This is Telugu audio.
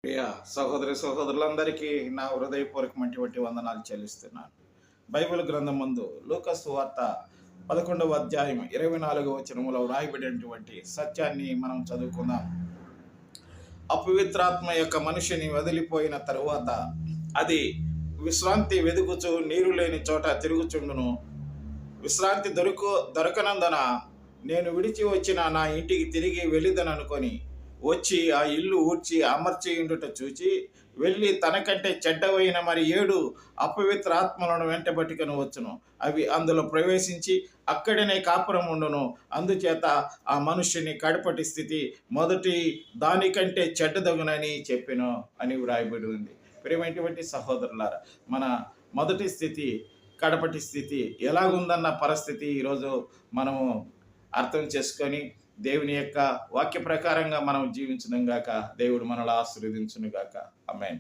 ప్రియ సహోదరులందరికీ నా హృదయపూర్వకమైనటువంటి వందనాలు చెల్లిస్తున్నాను. బైబిల్ గ్రంథం ముందు లూకాసు సువార్త 11వ అధ్యాయం 24వ వచనములో వ్రాయబడినటువంటి సత్యాన్ని మనం చదువుకుందాం. అపవిత్రాత్మ యొక్క మనిషిని వదిలిపోయిన తరువాత అది విశ్రాంతి వెదుకుచు నీరు లేని చోట తిరుగుచుండును. విశ్రాంతి దొరకనందున నేను విడిచి వచ్చిన నా ఇంటికి తిరిగి వెళ్ళిదననుకొని వచ్చి ఆ ఇల్లు ఊడ్చి అమర్చియుండుట చూచి వెళ్ళి తనకంటే చెడ్డవైన మరి 7 అపవిత్ర ఆత్మలను వెంటబట్టుకొని వచ్చును. అవి అందులో ప్రవేశించి అక్కడనే కాపురం ఉండును. అందుచేత ఆ మనుష్యుని కడపటి స్థితి మొదటి దానికంటే చెడ్డదగునని చెప్పెను అని వ్రాయబడి ఉంది. ప్రియమైనటువంటి సహోదరులారా, మన మొదటి స్థితి కడపటి స్థితి ఎలాగుందన్న పరిస్థితి ఈరోజు మనము అర్థం చేసుకొని దేవుని యొక్క వాక్య ప్రకారంగా మనం జీవించడం గాక దేవుడు మనల్ని ఆశీర్వదించును గాక. ఆమేన్.